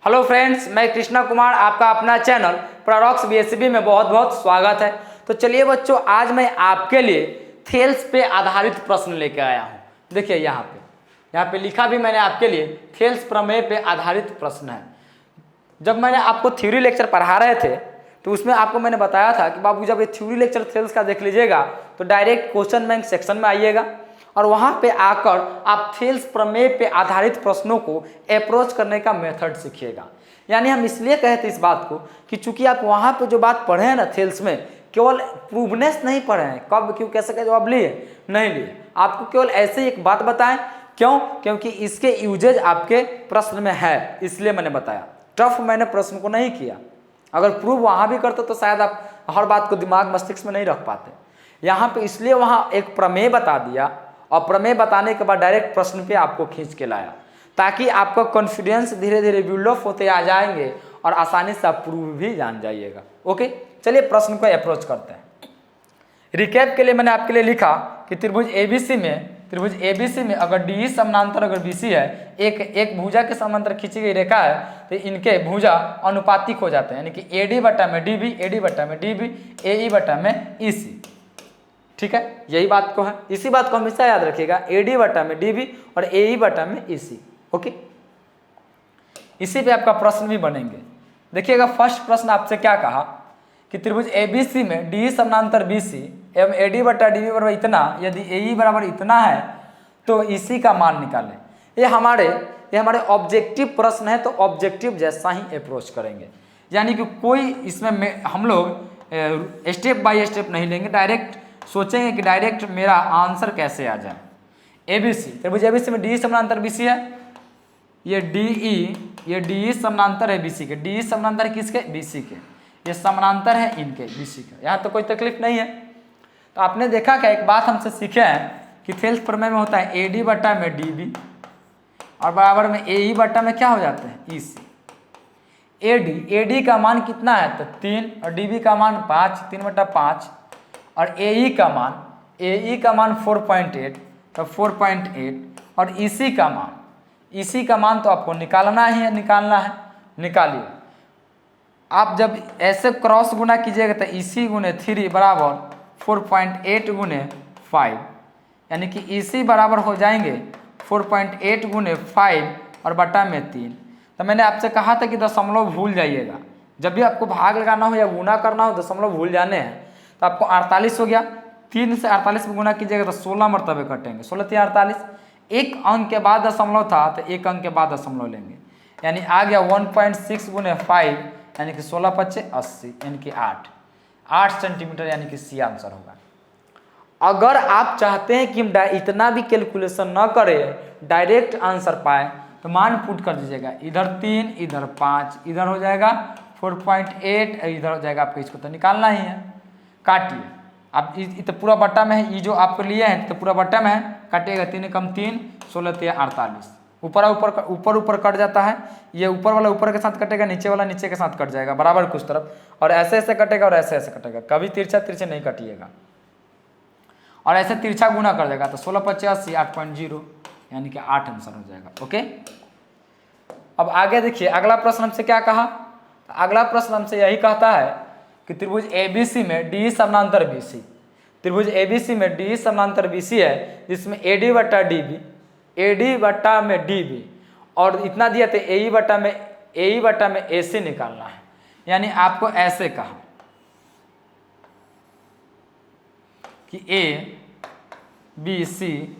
Hello friends, मैं कृष्णा कुमार, आपका अपना चैनल प्रोडक्ट्स बीएसबी में बहुत बहुत स्वागत है। तो चलिए बच्चों, आज मैं आपके लिए थेल्स पे आधारित प्रश्न लेकर आया हूँ। देखिए यहाँ पे लिखा भी मैंने आपके लिए थेल्स प्रमेय पे आधारित प्रश्न है। जब मैंने आपको थ्योरी लेक्चर पढ़ा रहे थे तो उसमें आपको मैंने बताया था कि बाबू जब ये थ्योरी लेक्चर थेल्स का देख लीजिएगा तो डायरेक्ट क्वेश्चन बैंक सेक्शन में आइएगा और वहाँ पे आकर आप थेल्स प्रमेय पे आधारित प्रश्नों को अप्रोच करने का मेथड सीखिएगा। यानी हम इसलिए कहे थे इस बात को कि चूंकि आप वहाँ पे जो बात पढ़े हैं ना थेल्स में, केवल प्रूवनेस नहीं पढ़े हैं, कब क्यों कैसे का जवाब लिए नहीं लिए, आपको केवल ऐसे ही एक बात बताएं। क्यों? क्योंकि इसके यूजेज आपके प्रश्न में है, इसलिए मैंने बताया। टफ मैंने प्रश्न को नहीं किया। अगर प्रूव वहाँ भी करते तो शायद आप हर बात को दिमाग मस्तिष्क में नहीं रख पाते। यहाँ पे इसलिए वहाँ एक प्रमेय बता दिया और प्रमेय बताने के बाद डायरेक्ट प्रश्न पे आपको खींच के लाया, ताकि आपका कॉन्फिडेंस धीरे धीरे बिल्ड अप होते आ जाएंगे और आसानी से आप प्रूव भी जान जाइएगा। ओके, चलिए प्रश्न को अप्रोच करते हैं। रिकैप के लिए मैंने आपके लिए लिखा कि त्रिभुज एबीसी में अगर डी समानांतर अगर बीसी है, एक भुजा के समांतर खींची गई रेखा है तो इनके भुजा अनुपातिक हो जाते हैं, यानी कि एडी बटा में डीबी, एडी बटा में डीबी, एई बटा में ईसी। ठीक है, यही बात को है, इसी बात को हमेशा याद रखिएगा, एडी बटा में डीबी और एई बटा में ईसी। ओके, इसी पे आपका प्रश्न भी बनेंगे। देखिएगा, फर्स्ट प्रश्न आपसे क्या कहा कि त्रिभुज एबीसी में डी समानांतर बीसी एवं एडी बटा डीबी बराबर इतना, यदि एई बराबर इतना है तो ईसी का मान निकालें। ये हमारे ऑब्जेक्टिव प्रश्न है, तो ऑब्जेक्टिव जैसा ही अप्रोच करेंगे। यानी कि कोई इसमें हम लोग स्टेप बाय स्टेप नहीं लेंगे, डायरेक्ट सोचेंगे कि डायरेक्ट मेरा आंसर कैसे आ जाए। एबीसी, त्रिभुज एबीसी में डी समानांतर बीसी है, ये डी समानांतर है बीसी के। डी समानांतर किसके? बीसी के। ये समानांतर है इनके बीसी के। यहाँ तो कोई तकलीफ नहीं है। तो आपने देखा क्या, एक बात हमसे सीखे हैं कि थेल्स प्रमेय में होता है एडी बटा में डीबी और बराबर में एई बटा में क्या हो जाते हैं? ईसी। एडी का मान कितना है? तो 3 और डीबी का मान 5, 3 बटा 5 और एई का मान 4.8, तो 4.8 और ईसी का मान तो आपको निकालना है, निकालिए। आप जब ऐसे क्रॉस गुना कीजिएगा तो ईसी गुने 3 बराबर 4.8 गुने 5, यानी कि ईसी बराबर हो जाएंगे 4.8 गुने 5 और बटा में 3। तो मैंने आपसे कहा था कि दशमलव भूल जाइएगा, जब भी आपको भाग लगाना हो या गुना करना हो दशमलव भूल जाने हैं। तो आपको 48 हो गया, 3 से 48 में गुना कीजिएगा तो 16 मरतबे कटेंगे, 16 3 48। एक अंक के बाद दशमलव था तो एक अंक के बाद दशमलव लेंगे, यानी आ गया 1.6 गुने 5, यानी कि 16 पच्चे 80, यानी कि 8 सेंटीमीटर, यानी कि सी आंसर होगा। अगर आप चाहते हैं कि हम इतना भी कैलकुलेशन न करें, डायरेक्ट आंसर पाए, तो मान पुट कर दीजिएगा, इधर 3 इधर 5, इधर हो जाएगा 4.8, इधर हो जाएगा आपको, इसको तो निकालना ही है। काटिए, अब तो पूरा बट्टा में है, ये जो आपको लिए हैं तो पूरा बट्टा में है, काटिएगा 3 कम 3, 16 3 48, ऊपर कट जाता है। ये ऊपर वाला ऊपर के साथ कटेगा, नीचे वाला नीचे के साथ कट जाएगा बराबर कुछ तरफ, और ऐसे ऐसे कटेगा और ऐसे ऐसे कटेगा, कभी तिरछा नहीं कटिएगा। और ऐसे तिरछा गुना कर देगा तो 16 पच्चे 80, 8.0, यानी कि 8 आंसर हो जाएगा। ओके, अब आगे देखिए, अगला प्रश्न हमसे क्या कहा। अगला प्रश्न हमसे यही कहता है कि त्रिभुज एबीसी में डी समानांतर बीसी, त्रिभुज एबीसी में डी समानांतर बीसी है, जिसमें एडी बटा में डीबी और इतना दिया तो एई बटा में एसी निकालना है। यानी आपको ऐसे कहा कि ए बी सी,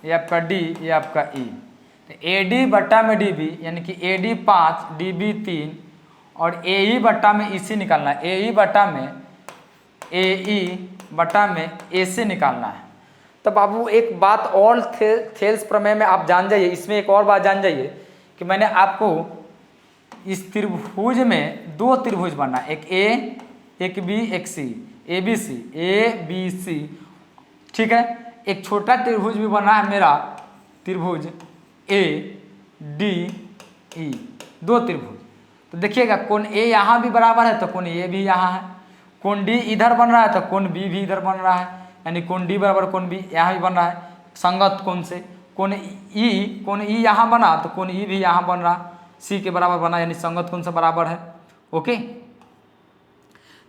ये आपका डी, ये आपका ई, तो एडी बटा में डीबी, यानी कि एडी 5 डीबी 3 और एई बटा में ईसी निकालना है, एई बटा में एसी निकालना है। तो बाबू एक बात और थेल्स प्रमेय में आप जान जाइए, इसमें एक और बात जान जाइए कि मैंने आपको इस त्रिभुज में 2 त्रिभुज बना, एक ए एक बी एक सी, ए बी सी, ठीक है। एक छोटा त्रिभुज भी बना है मेरा, त्रिभुज ए डी ई, 2 त्रिभुज। तो देखिएगा, कोण ए यहाँ भी बराबर है तो कोण ए भी यहाँ है, कोण डी इधर बन रहा है तो कोण बी भी इधर बन रहा है, यानी कोण डी बराबर कोण बी यहाँ भी बन रहा है संगत कोण से। कोण ई यहाँ बना तो कोण ई भी यहाँ बन रहा सी के बराबर बना, यानी संगत कोण से बराबर है। ओके,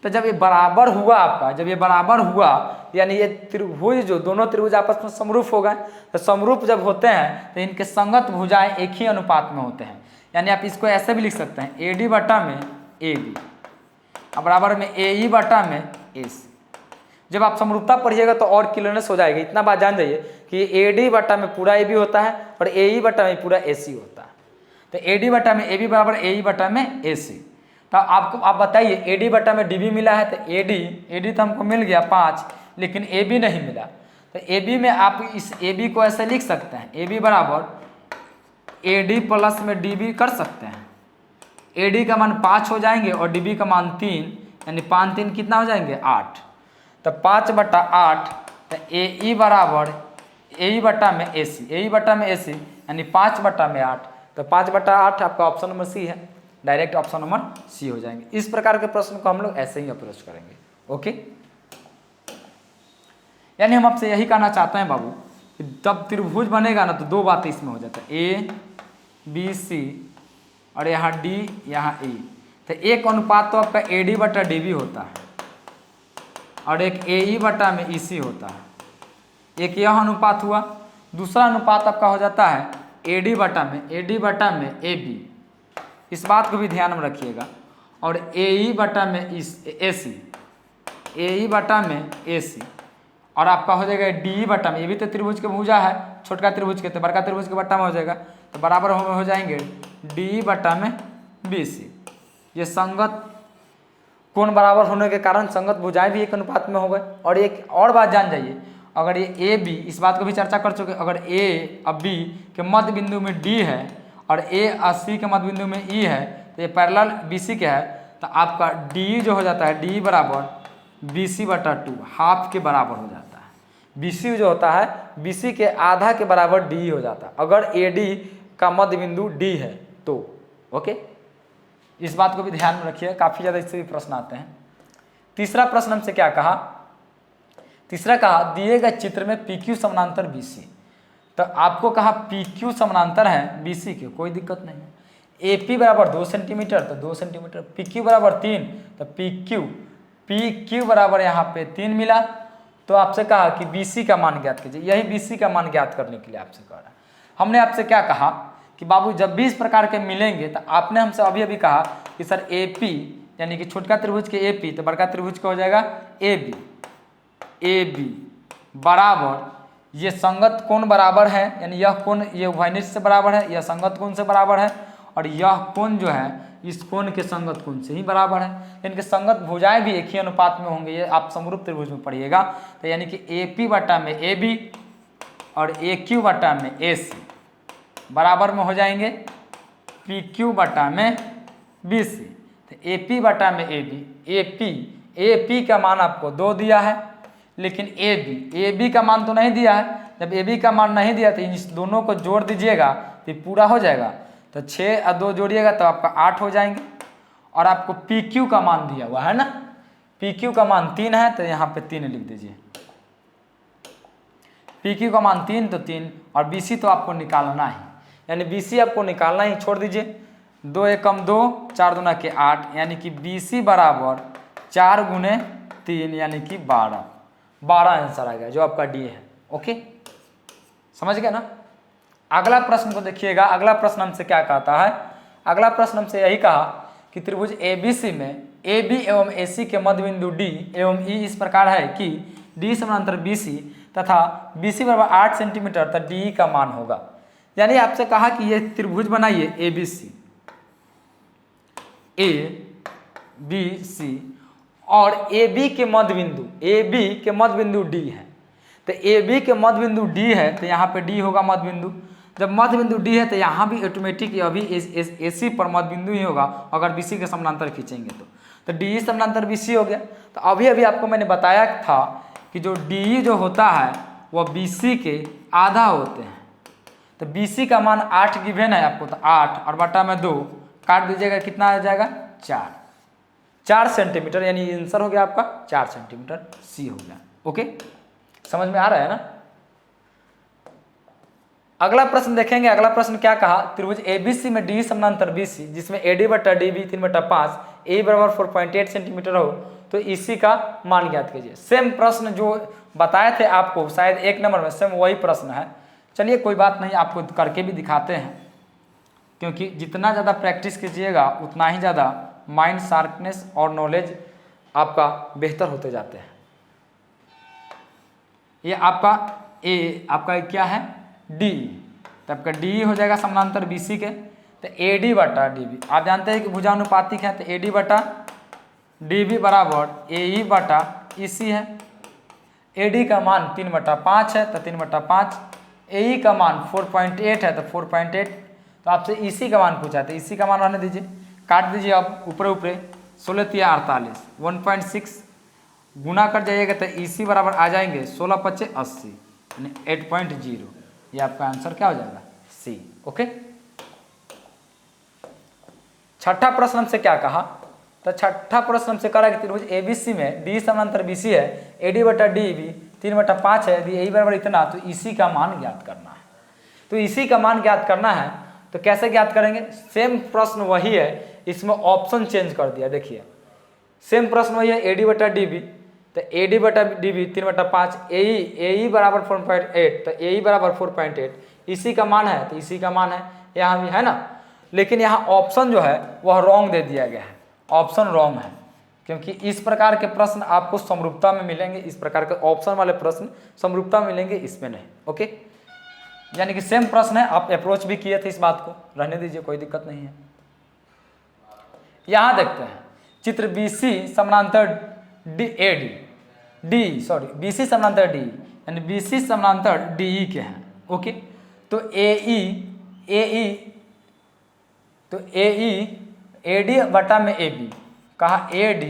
तो जब ये बराबर हुआ आपका, जब ये बराबर हुआ यानी ये त्रिभुज, जो दोनों त्रिभुज आपस में समरूप हो गए, तो समरूप जब होते हैं तो इनके संगत भुजाएं एक ही अनुपात में होते हैं। यानी आप इसको ऐसे भी लिख सकते हैं, ए डी बटा में ए बी और बराबर में ए ई बटा में ए सी। जब आप समरूपता पढ़िएगा तो और क्लियरनेस हो जाएगा। इतना बात जान जाइए कि ए डी बटा में पूरा ए बी होता है और ए ई बटा में पूरा ए सी होता है। तो ए डी बटा में ए बी बराबर ए ई बटा में ए सी। तो आपको आप बताइए, ए डी बटा में डी बी मिला है, तो ए डी तो हमको मिल गया 5, लेकिन ए बी नहीं मिला। तो ए बी में आप इस ए बी को ऐसे लिख सकते हैं, ए बी बराबर ए डी प्लस में डी बी कर सकते हैं। ए डी का मान 5 हो जाएंगे और डी बी का मान 3, यानी 5 3 कितना हो जाएंगे 8। तो 5 बटा 8, तो ए ई बराबर ए ई बटा में ए सी, ए ई बटा में ए सी यानी 5 बटा में 8। तो 5 बटा 8 आपका ऑप्शन नंबर सी है, डायरेक्ट ऑप्शन नंबर सी हो जाएंगे। इस प्रकार के प्रश्न को हम लोग ऐसे ही अप्रोच करेंगे। ओके, यानी हम आपसे यही कहना चाहते हैं बाबू कि जब त्रिभुज बनेगा ना तो दो बातें इसमें हो जाता है, ए बी सी और यहाँ डी यहाँ ई। तो एक अनुपात तो आपका ए डी बटा डी बी होता है और एक ए ई बटा में ई सी होता है, एक यह अनुपात हुआ। दूसरा अनुपात आपका हो जाता है ए डी बटा में ए बी, इस बात को भी ध्यान में रखिएगा। और ए ई बटा में ए सी, ए ई बटा में ए सी और आपका हो जाएगा डी ई बटा में, ये भी तो त्रिभुज के भुजा है, छोटका त्रिभुज के, तो बड़का त्रिभुज के बट्टा में हो जाएगा, तो बराबर हो जाएंगे डी ई बटा में बी सी। ये संगत कोण बराबर होने के कारण संगत भुजाएं भी एक अनुपात में हो गए। और एक और बात जान जाइए, अगर ये ए बी, इस बात को भी चर्चा कर चुके, अगर ए और बी के मध्य बिंदु में डी है और ए और सी के मध्य बिंदु में ई है, तो ये पैरेलल बी सी के है, तो आपका डी जो हो जाता है डी बराबर बी सी बटा 2, हाफ के बराबर हो जाता है। बी सी जो होता है बी सी के आधा के बराबर डी हो जाता है अगर ए डी का मध्य बिंदु डी है तो। ओके, इस बात को भी ध्यान में रखिए, काफ़ी ज़्यादा इससे भी प्रश्न आते हैं। तीसरा प्रश्न हमसे क्या कहा, तीसरा कहा दिए गए चित्र में पी क्यू समानांतर बी सी। तो आपको कहा पी क्यू समानांतर है बी सी के, कोई दिक्कत नहीं है। ए पी बराबर 2 सेंटीमीटर तो 2 सेंटीमीटर, पी क्यू बराबर 3 तो पी क्यू बराबर यहाँ पे 3 मिला। तो आपसे कहा कि बी सी का मान ज्ञात कीजिए, यही बी सी का मान ज्ञात करने के लिए आपसे कह रहा है। हमने आपसे क्या कहा कि बाबू जब भी इस प्रकार के मिलेंगे तो आपने हमसे अभी अभी कहा कि सर ए पी यानी कि छोटका त्रिभुज के ए पी तो बड़का त्रिभुज का हो जाएगा ए बी बराबर ये संगत कोण बराबर है, यानी यह कोण ये उभयनिष्ठ से बराबर है, यह संगत कोण से बराबर है और यह कोण जो है इस कोण के संगत कोण से ही बराबर है। इनके संगत भुजाएं भी एक ही अनुपात में होंगे, ये आप समरूप त्रिभुज में पढ़िएगा। तो यानी कि ए पी बटा में ए बी और ए क्यू बटा में ए सी बराबर में हो जाएंगे पी क्यू बटा में बी सी। तो ए पी बटा में ए बी, ए पी का मान आपको 2 दिया है, लेकिन ए बी का मान तो नहीं दिया है। जब ए बी का मान नहीं दिया तो इस दोनों को जोड़ दीजिएगा तो पूरा हो जाएगा। तो 6 और 2 जोड़िएगा तो आपका 8 हो जाएंगे। और आपको पी क्यू का मान दिया हुआ है ना, पी क्यू का मान 3 है तो यहाँ पे 3 लिख दीजिए। पी क्यू का मान 3 तो 3 और बी सी तो आपको निकालना ही, यानी बी सी आपको निकालना ही, छोड़ दीजिए। 2 एकम 2 4 दूना के 8 यानी कि बी सी बराबर 4 गुने 3 यानी कि 12 आंसर आ गया जो आपका डी है। ओके, समझ गए ना। अगला प्रश्न को देखिएगा, अगला प्रश्न हमसे क्या कहता है, अगला प्रश्न हमसे यही कहा कि त्रिभुज ए बी सी में ए बी एवं ए सी के मध्य बिंदु डी एवं ई इस प्रकार है कि डी समानांतर बी सी तथा बी सी बराबर 8 सेंटीमीटर तथा डी का मान होगा। यानी आपसे कहा कि ये त्रिभुज बनाइए ए बी सी और ए बी के मध्य बिंदु डी है। तो ए बी के मध्य बिंदु डी है तो यहाँ पे डी होगा मध्य बिंदु। जब मध्य बिंदु डी है तो यहाँ भी ऑटोमेटिक अभी ए सी पर मध्य बिंदु ही होगा अगर बी सी के समानांतर खींचेंगे तो डी समानांतर बी सी हो गया। तो अभी आपको मैंने बताया था कि जो डी जो होता है वह बी सी के आधा होते हैं। तो बी सी का मान 8 गिवेन है आपको, तो 8 और बटा में 2 काट दीजिएगा, कितना आ जाएगा 4 सेंटीमीटर, यानी आंसर हो गया आपका 4 सेंटीमीटर, सी हो गया। ओके, समझ में आ रहा है ना। अगला प्रश्न देखेंगे। अगला प्रश्न क्या कहा, त्रिभुज ABC में डी समानांतर BC जिसमें AD बटा DB 3/5 ए बराबर 4.8 सेंटीमीटर हो तो EC का मान ज्ञात कीजिए। सेम प्रश्न जो बताए थे आपको शायद 1 नंबर में, सेम वही प्रश्न है। चलिए कोई बात नहीं, आपको करके भी दिखाते हैं, क्योंकि जितना ज़्यादा प्रैक्टिस कीजिएगा उतना ही ज़्यादा माइंड शार्पनेस और नॉलेज आपका बेहतर होते जाते हैं। ये आपका ए, आपका क्या है डी, तो आपका डी हो जाएगा समानांतर BC के, तो AD बटा DB आप जानते हैं कि भुजानुपातिक है, तो AD बटा DB बराबर AE बटा EC है। AD का मान 3/5 है तो 3/5, AE का मान 4.8 है तो 4.8, तो आपसे EC का मान पूछा, तो EC का मान रहने दीजिए, काट दीजिए आप ऊपर ऊपर, 16×3 = 48, 1.6 गुना कर जाइएगा तो EC बराबर आ जाएंगे 16×5 = 80 यानी 8.0। ये आपका आंसर क्या हो जाएगा C। ओके, छठा प्रश्न हमसे क्या कहा, तो छठा प्रश्न हमसे कह रहा है कि त्रिभुज ABC में डी समानांतर BC है, AD बटा DB 3/5 है, यदि AE बराबर इतना तो EC का मान ज्ञात करना है। तो EC का मान ज्ञात करना है तो कैसे ज्ञात करेंगे, सेम प्रश्न वही है, इसमें ऑप्शन चेंज कर दिया। देखिए सेम प्रश्न वही है, AD बटा DB, तो AD बटा DB 3/5, AE बराबर 4.8, तो AE बराबर 4.8, EC का मान है तो EC का मान है, यहाँ भी है ना। लेकिन यहाँ ऑप्शन जो है वह रॉन्ग दे दिया गया है, ऑप्शन रॉन्ग है, क्योंकि इस प्रकार के प्रश्न आपको समरूपता में मिलेंगे, इस प्रकार के ऑप्शन वाले प्रश्न समरूपता में मिलेंगे, इसमें नहीं। ओके, यानी कि सेम प्रश्न है, आप अप्रोच भी किए थे इस बात को, रहने दीजिए कोई दिक्कत नहीं है। यहाँ देखते हैं चित्र BC समानांतर BC समानांतर D यानी BC समानांतर DE के हैं। ओके, तो AE AD बटा में AB, कहा AD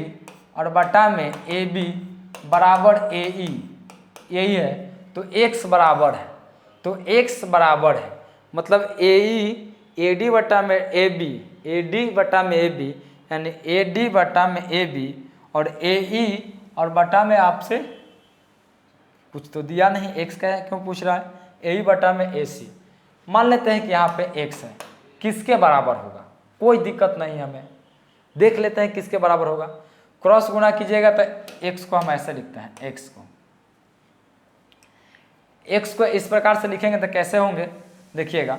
और बटा में AB बराबर AE, यही है, तो X बराबर है, तो X बराबर है मतलब AE AD बटा में AB, AD बटा में AB यानी AD बटा में AB और AE और बटा में आपसे कुछ तो दिया नहीं, X का क्यों पूछ रहा है, AE बटा में AC। मान लेते हैं कि यहाँ पे X है, किसके बराबर होगा, कोई दिक्कत नहीं, हमें देख लेते हैं किसके बराबर होगा। क्रॉस गुणा कीजिएगा तो X को हम ऐसे लिखते हैं, X को इस प्रकार से लिखेंगे तो कैसे होंगे देखिएगा,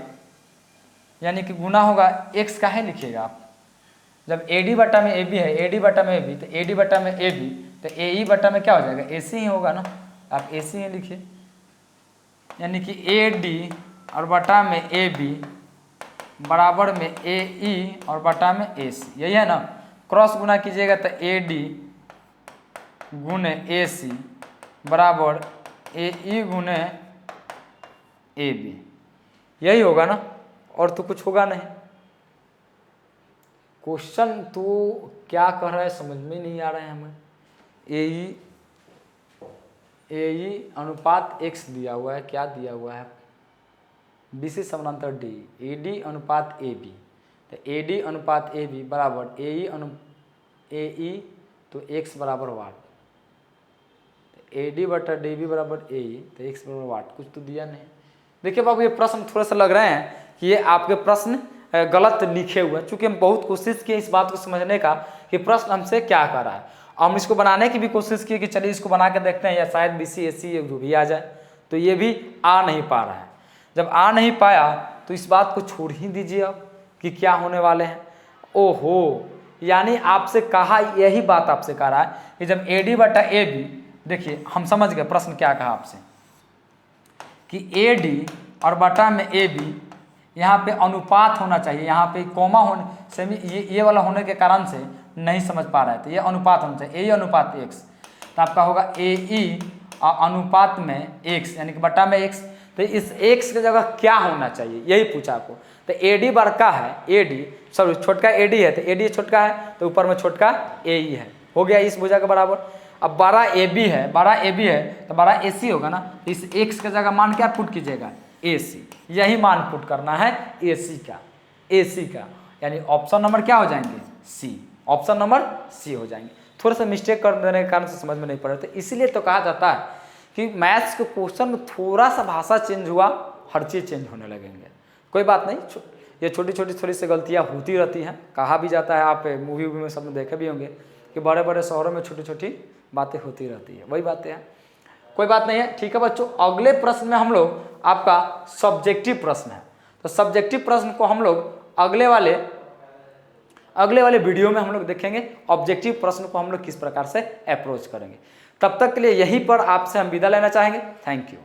यानी कि गुना होगा X का है लिखिएगा आप, जब AD बटा में AB है, AD बटा में AB, तो AD बटा में AB तो AE बटा में क्या हो जाएगा, AC ही होगा ना, आप AC ही लिखिए, यानी कि AD और बटा में AB बराबर में AE और बटा में AC, यही है ना। क्रॉस गुना कीजिएगा तो AD गुने AC बराबर AE गुने AB, यही होगा ना, और तो कुछ होगा नहीं। क्वेश्चन तो क्या कर रहा है समझ में नहीं आ रहा है हमें। AE अनुपात X दिया हुआ है, क्या दिया हुआ है, BC समानांतर D, AD अनुपात AB, तो AD अनुपात AB बराबर AE तो X बराबर वाट, AD बटा DB बराबर AE तो X बराबर वाट, कुछ तो दिया नहीं। देखिए बाबू ये प्रश्न थोड़ा सा लग रहे हैं कि ये आपके प्रश्न गलत लिखे हुए हैं, चूँकि हम बहुत कोशिश किए इस बात को समझने का कि प्रश्न हमसे क्या कर रहा है। हम इसको बनाने की भी कोशिश की कि चलिए इसको बना के देखते हैं या शायद BC AC जो भी आ जाए, तो ये भी आ नहीं पा रहा है। जब आ नहीं पाया तो इस बात को छोड़ ही दीजिए अब कि क्या होने वाले हैं। ओहो, यानी आपसे कहा, यही बात आपसे कह रहा है कि जब AD बटा AB, देखिए हम समझ गए प्रश्न क्या कहा आपसे कि AD और बटा में AB यहाँ पे अनुपात होना चाहिए, यहाँ पे कॉमा होने सेमी ये वाला होने के कारण से नहीं समझ पा रहा है, तो ये अनुपात होना चाहिए, AE अनुपात X, तो आपका होगा AE अनुपात में X यानी कि बटा में X। तो इस X की जगह क्या होना चाहिए यही पूछा आपको, तो AD बड़का है, AD सॉरी छोटका AD है, तो AD छोटका है तो ऊपर में छोटका AE है, हो गया इस भुजा के बराबर। अब बड़ा AB है, तो बड़ा AC होगा ना, इस X की जगह मान क्या पुट कीजिएगा, AC, यही मान पुट करना है AC का, यानी ऑप्शन नंबर क्या हो जाएंगे, C, ऑप्शन नंबर C हो जाएंगे। थोड़ा सा मिस्टेक कर देने के कारण से समझ में नहीं पड़ रहा था, इसीलिए तो कहा जाता है कि मैथ्स के क्वेश्चन में थोड़ा सा भाषा चेंज हुआ हर चीज़ चेंज होने लगेंगे। कोई बात नहीं, ये छोटी छोटी थोड़ी सी गलतियाँ होती रहती हैं। कहा भी जाता है, आप मूवी वूवी में सब देखे भी होंगे कि बड़े बड़े शहरों में छोटी छोटी बातें होती रहती है, वही बातें हैं। कोई बात नहीं है, ठीक है बच्चों। अगले प्रश्न में हम लोग आपका सब्जेक्टिव प्रश्न है, तो सब्जेक्टिव प्रश्न को हम लोग अगले वाले वीडियो में हम लोग देखेंगे। ऑब्जेक्टिव प्रश्न को हम लोग किस प्रकार से अप्रोच करेंगे। तब तक के लिए यहीं पर आपसे हम विदा लेना चाहेंगे। Thank you.